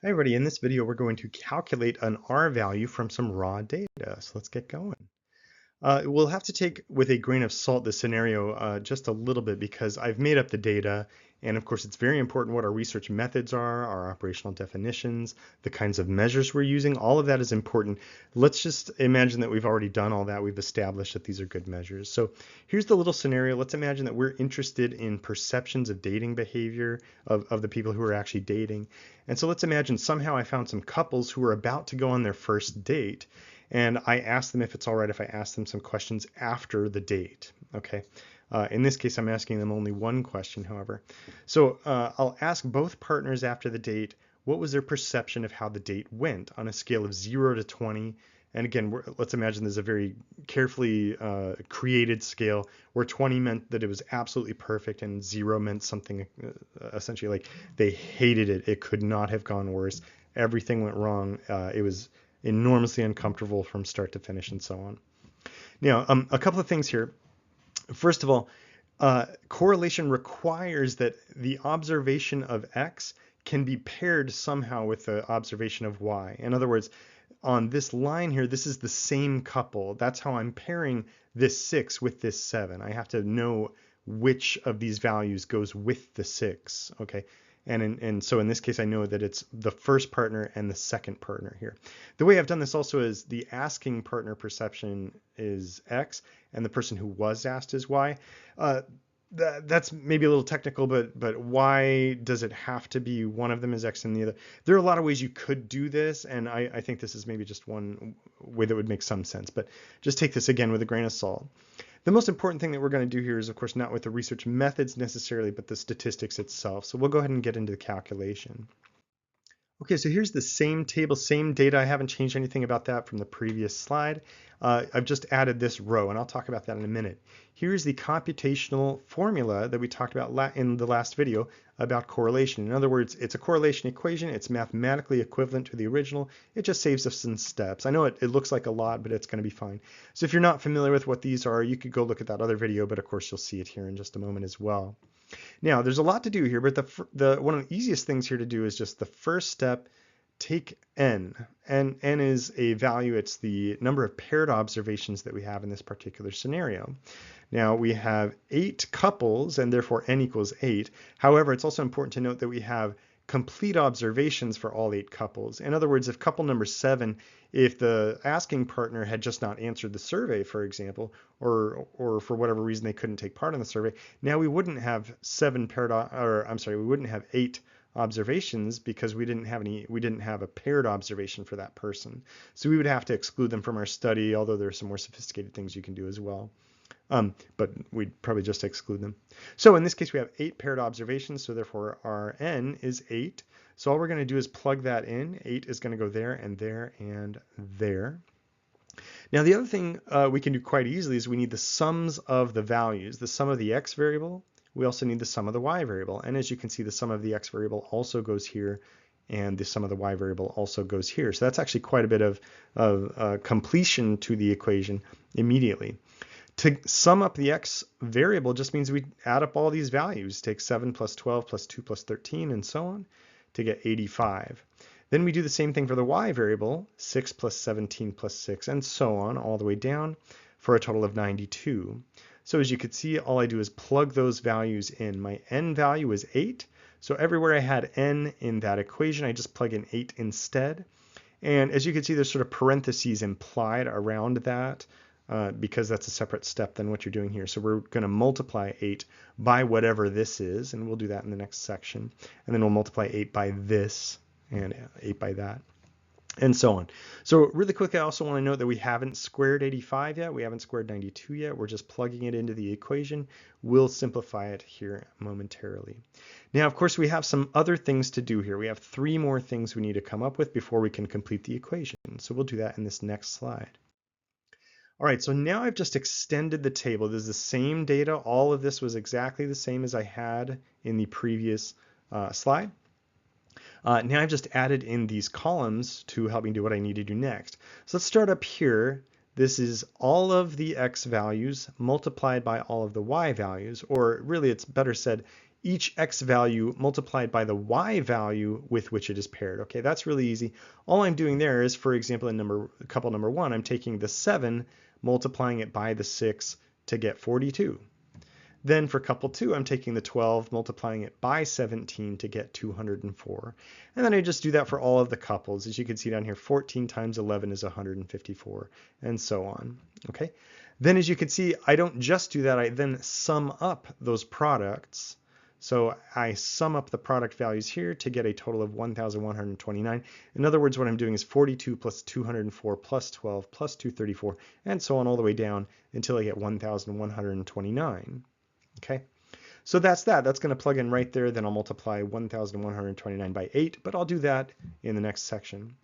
Hi everybody, in this video we're going to calculate an R value from some raw data. So let's get going. We'll have to take with a grain of salt this scenario just a little bit because I've made up the data, and of course it's very important what our research methods are, our operational definitions, the kinds of measures we're using. All of that is important. Let's just imagine that we've already done all that. We've established that these are good measures. So here's the little scenario. Let's imagine that we're interested in perceptions of dating behavior of the people who are actually dating. And so let's imagine somehow I found some couples who are about to go on their first date, and I ask them if it's all right if I ask them some questions after the date. Okay. In this case, I'm asking them only one question, however. So I'll ask both partners after the date, what was their perception of how the date went on a scale of 0 to 20? And again, let's imagine there's a very carefully created scale where 20 meant that it was absolutely perfect and 0 meant something essentially like they hated it. It could not have gone worse. Everything went wrong. It was enormously uncomfortable from start to finish and so on. Now, a couple of things here. First of all, correlation requires that the observation of X can be paired somehow with the observation of Y. In other words, on this line here, this is the same couple. That's how I'm pairing this 6 with this 7. I have to know which of these values goes with the 6. Okay. And so in this case, I know that it's the first partner and the second partner here. The way I've done this also is the asking partner perception is X and the person who was asked is Y. That's maybe a little technical, but why does it have to be one of them is X and the other? There are a lot of ways you could do this, and I think this is maybe just one way that would make some sense, but just take this again with a grain of salt. The most important thing that we're going to do here is, of course, not with the research methods necessarily, but the statistics itself. So we'll go ahead and get into the calculation. Okay, so here's the same table, same data. I haven't changed anything about that from the previous slide. I've just added this row, and I'll talk about that in a minute. Here's the computational formula that we talked about in the last video about correlation. In other words, it's a correlation equation. It's mathematically equivalent to the original. It just saves us some steps. I know it looks like a lot, but it's going to be fine. So if you're not familiar with what these are, you could go look at that other video, but of course you'll see it here in just a moment as well. Now, there's a lot to do here, but one of the easiest things here to do is just the first step, take n. And n is a value, it's the number of paired observations that we have in this particular scenario. Now, we have 8 couples, and therefore n equals 8. However, it's also important to note that we have complete observations for all 8 couples. In other words, if couple number 7, if the asking partner had just not answered the survey, for example, or for whatever reason they couldn't take part in the survey, now we wouldn't have we wouldn't have 8 observations because we didn't have a paired observation for that person. So we would have to exclude them from our study, although there are some more sophisticated things you can do as well. But we'd probably just exclude them. So in this case, we have 8 paired observations, so therefore our n is 8. So all we're going to do is plug that in. 8 is going to go there and there and there. Now the other thing we can do quite easily is we need the sums of the values, the sum of the x variable. We also need the sum of the y variable. And as you can see, the sum of the x variable also goes here, and the sum of the y variable also goes here. So that's actually quite a bit of completion to the equation immediately. To sum up the x variable just means we add up all these values, take 7 plus 12 plus 2 plus 13 and so on to get 85. Then we do the same thing for the y variable, 6 plus 17 plus 6 and so on all the way down for a total of 92. So as you can see, all I do is plug those values in. My n value is 8, so everywhere I had n in that equation, I just plug in 8 instead. And as you can see, there's sort of parentheses implied around that. Because that's a separate step than what you're doing here. So we're going to multiply 8 by whatever this is, and we'll do that in the next section. And then we'll multiply 8 by this and 8 by that, and so on. So really quickly, I also want to note that we haven't squared 85 yet. We haven't squared 92 yet. We're just plugging it into the equation. We'll simplify it here momentarily. Now, of course, we have some other things to do here. We have 3 more things we need to come up with before we can complete the equation. So we'll do that in this next slide. All right, so now I've just extended the table. This is the same data. All of this was exactly the same as I had in the previous slide. Now I've just added in these columns to help me do what I need to do next. So let's start up here. This is all of the x values multiplied by all of the y values, or really it's better said, each x value multiplied by the y value with which it is paired. Okay, that's really easy. All I'm doing there is, for example, in couple number 1, I'm taking the 7, multiplying it by the 6 to get 42. Then for couple 2, I'm taking the 12, multiplying it by 17 to get 204. And then I just do that for all of the couples. As you can see down here, 14 times 11 is 154, and so on. Okay. Then as you can see, I don't just do that, I then sum up those products. So I sum up the product values here to get a total of 1,129. In other words, what I'm doing is 42 plus 204 plus 12 plus 234, and so on all the way down until I get 1,129. Okay, so that's that. That's going to plug in right there. Then I'll multiply 1,129 by 8, but I'll do that in the next section.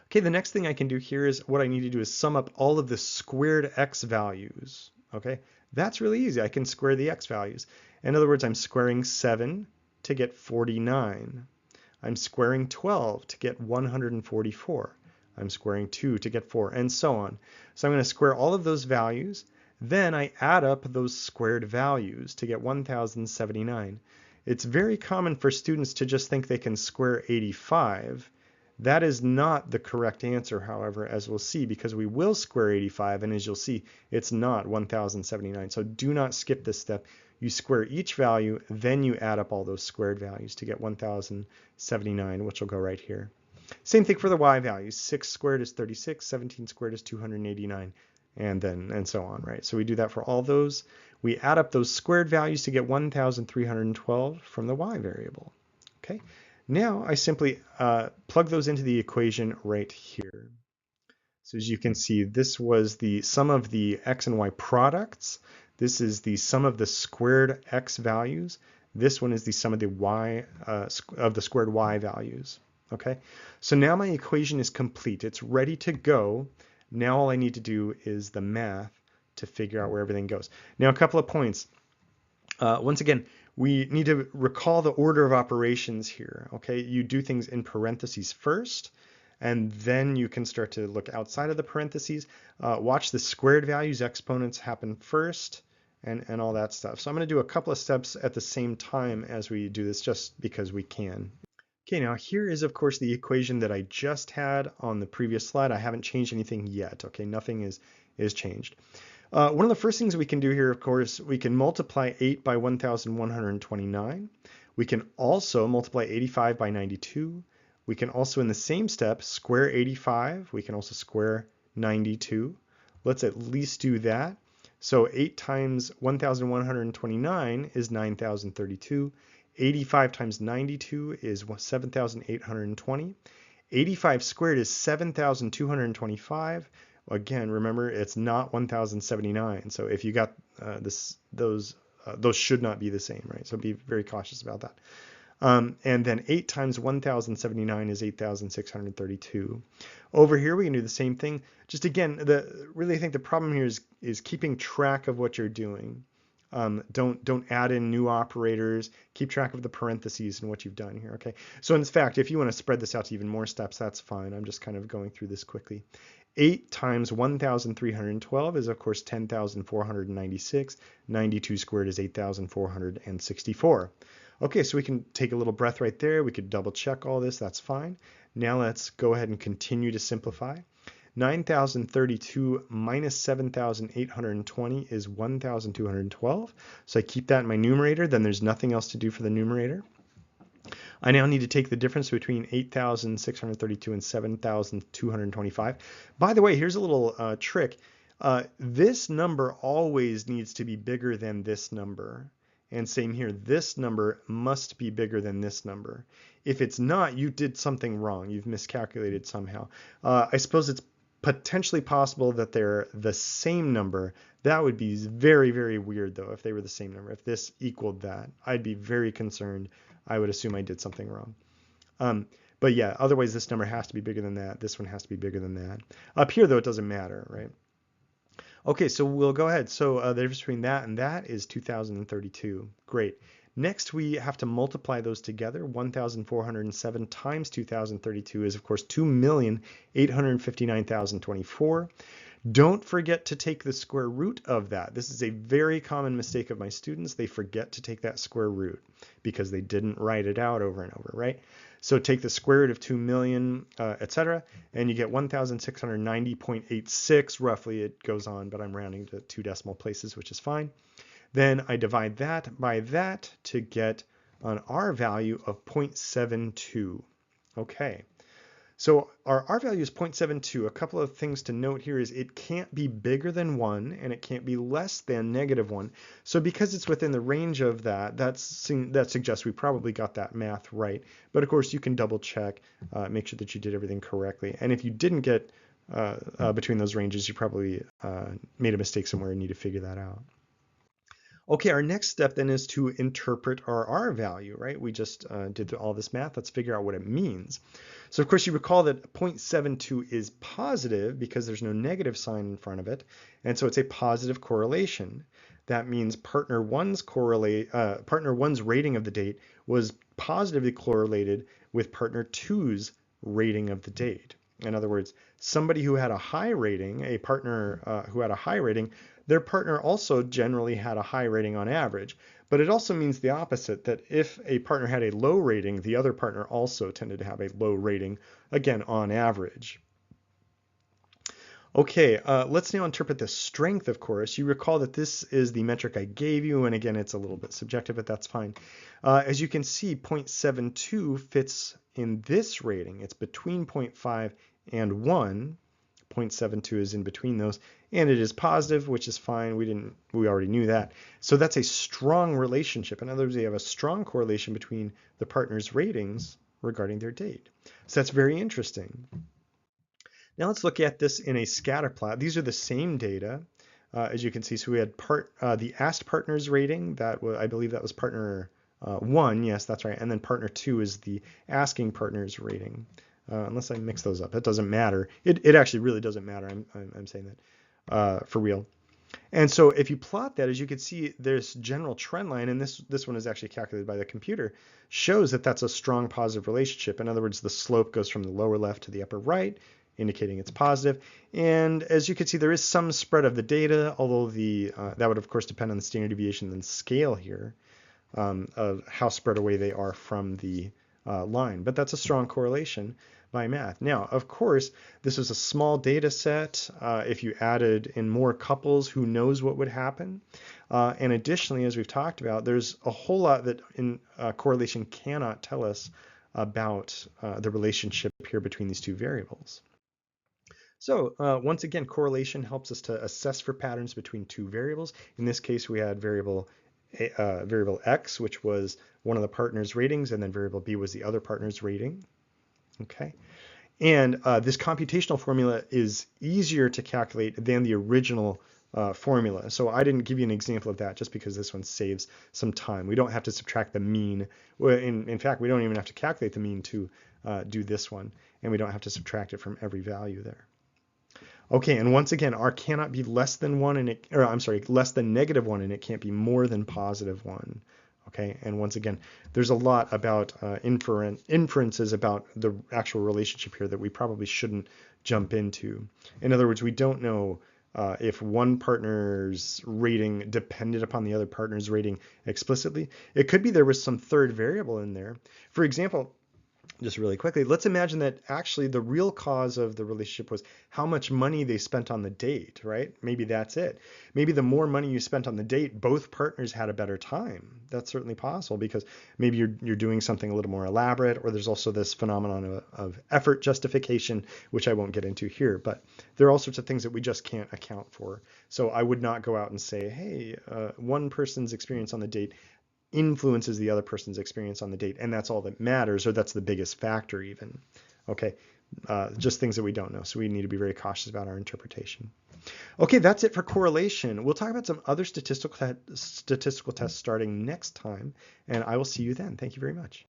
Okay, the next thing I can do here is what I need to do is sum up all of the squared x values. Okay, that's really easy. I can square the x values. In other words, I'm squaring 7 to get 49. I'm squaring 12 to get 144. I'm squaring 2 to get 4, and so on. So I'm going to square all of those values. Then I add up those squared values to get 1,079. It's very common for students to just think they can square 85. That is not the correct answer, however, as we'll see, because we will square 85, and as you'll see, it's not 1,079. So do not skip this step. You square each value, then you add up all those squared values to get 1,079, which will go right here. Same thing for the y values. 6 squared is 36, 17 squared is 289. And so on, right? So we do that for all those. We add up those squared values to get 1,312 from the y variable. Okay, now I simply plug those into the equation right here. So as you can see, this was the sum of the x and y products. This is the sum of the squared x values. This one is the sum of the y of the squared y values. Okay, so now my equation is complete. It's ready to go. Now all I need to do is the math to figure out where everything goes. Now a couple of points. Once again, we need to recall the order of operations here. Okay, you do things in parentheses first, and then you can start to look outside of the parentheses. Watch the squared values, exponents happen first, and all that stuff. So I'm going to do a couple of steps at the same time as we do this, just because we can. Okay, now here is, of course, the equation that I just had on the previous slide. I haven't changed anything yet. Okay, nothing is changed. One of the first things we can do here, of course, we can multiply 8 by 1,129. We can also multiply 85 by 92. We can also, in the same step, square 85. We can also square 92. Let's at least do that. So 8 times 1,129 is 9,032. 85 times 92 is 7,820. 85 squared is 7,225. Again, remember, it's not 1,079. So if you got those should not be the same, right? So be very cautious about that. And then 8 times 1,079 is 8,632. Over here, we can do the same thing. Just again, really I think the problem here is keeping track of what you're doing. Don't add in new operators. Keep track of the parentheses and what you've done here. Okay. So in fact, if you want to spread this out to even more steps, that's fine. I'm just kind of going through this quickly. 8 times 1,312 is, of course, 10,496. 92 squared is 8,464. Okay, so we can take a little breath right there. We could double check all this. That's fine. Now let's go ahead and continue to simplify. 9,032 minus 7,820 is 1,212. So I keep that in my numerator. Then there's nothing else to do for the numerator. I now need to take the difference between 8,632 and 7,225. By the way, here's a little trick. This number always needs to be bigger than this number. And same here, this number must be bigger than this number. If it's not, you did something wrong. You've miscalculated somehow. I suppose it's potentially possible that they're the same number. That would be very, very weird, though, if they were the same number. If this equaled that, I'd be very concerned. I would assume I did something wrong. But yeah, otherwise this number has to be bigger than that. This one has to be bigger than that. Up here, though, it doesn't matter, right? Okay, so we'll go ahead. So the difference between that and that is 2,032. Great. Next, we have to multiply those together. 1,407 times 2,032 is, of course, 2,859,024. Don't forget to take the square root of that. This is a very common mistake of my students. They forget to take that square root because they didn't write it out over and over, right? So take the square root of 2 million, etc., and you get 1,690.86. Roughly, it goes on, but I'm rounding to 2 decimal places, which is fine. Then I divide that by that to get an R value of 0.72. Okay. So our R value is 0.72. A couple of things to note here is it can't be bigger than 1 and it can't be less than -1. So because it's within the range of that, that suggests we probably got that math right. But of course you can double check, make sure that you did everything correctly. And if you didn't get between those ranges, you probably made a mistake somewhere and need to figure that out. Okay, our next step then is to interpret our R value, right? We just did all this math. Let's figure out what it means. So of course you recall that 0.72 is positive because there's no negative sign in front of it. And so it's a positive correlation. That means partner one's rating of the date was positively correlated with partner two's rating of the date. In other words, somebody who had a high rating, a partner who had a high rating, their partner also generally had a high rating on average. But it also means the opposite, that if a partner had a low rating, the other partner also tended to have a low rating, again, on average. Okay, let's now interpret the strength, of course. You recall that this is the metric I gave you, and again, it's a little bit subjective, but that's fine. As you can see, 0.72 fits in this rating. It's between 0.5 and 1. 0.72 is in between those, and it is positive, which is fine. We already knew that. So that's a strong relationship. In other words, we have a strong correlation between the partner's ratings regarding their date. So that's very interesting. Now let's look at this in a scatter plot. These are the same data, as you can see. So we had the asked partner's rating. I believe that was partner 1. Yes, that's right. And then partner 2 is the asking partner's rating. Unless I mix those up, it doesn't matter. It actually really doesn't matter. I'm saying that for real. And so if you plot that, as you can see, there's general trend line, and this one is actually calculated by the computer, shows that that's a strong positive relationship. In other words, the slope goes from the lower left to the upper right, indicating it's positive. And as you can see, there is some spread of the data, although that would of course depend on the standard deviation and scale here of how spread away they are from the line. But that's a strong correlation by math. Now, of course, this is a small data set. If you added in more couples, who knows what would happen? And additionally, as we've talked about, there's a whole lot that correlation cannot tell us about the relationship here between these two variables. So once again, correlation helps us to assess for patterns between two variables. In this case, we had variable X, which was one of the partner's ratings, and then variable B was the other partner's rating. Okay, and this computational formula is easier to calculate than the original formula. So I didn't give you an example of that just because this one saves some time. We don't have to subtract the mean. Well, in fact, we don't even have to calculate the mean to do this one, and we don't have to subtract it from every value there. Okay, and once again, R cannot be less than 1, and less than -1, and it can't be more than +1. Okay, and once again, there's a lot about inferences about the actual relationship here that we probably shouldn't jump into. In other words, we don't know if one partner's rating depended upon the other partner's rating explicitly. It could be there was some third variable in there. For example, just really quickly, let's imagine that actually the real cause of the relationship was how much money they spent on the date, right? Maybe that's it. Maybe the more money you spent on the date, both partners had a better time. That's certainly possible because maybe you're doing something a little more elaborate, or there's also this phenomenon of effort justification, which I won't get into here, but there are all sorts of things that we just can't account for. So I would not go out and say, hey, one person's experience on the date influences the other person's experience on the date, and that's all that matters, or that's the biggest factor even. Okay, just things that we don't know, so we need to be very cautious about our interpretation. Okay, that's it for correlation. We'll talk about some other statistical tests starting next time, and I will see you then. Thank you very much.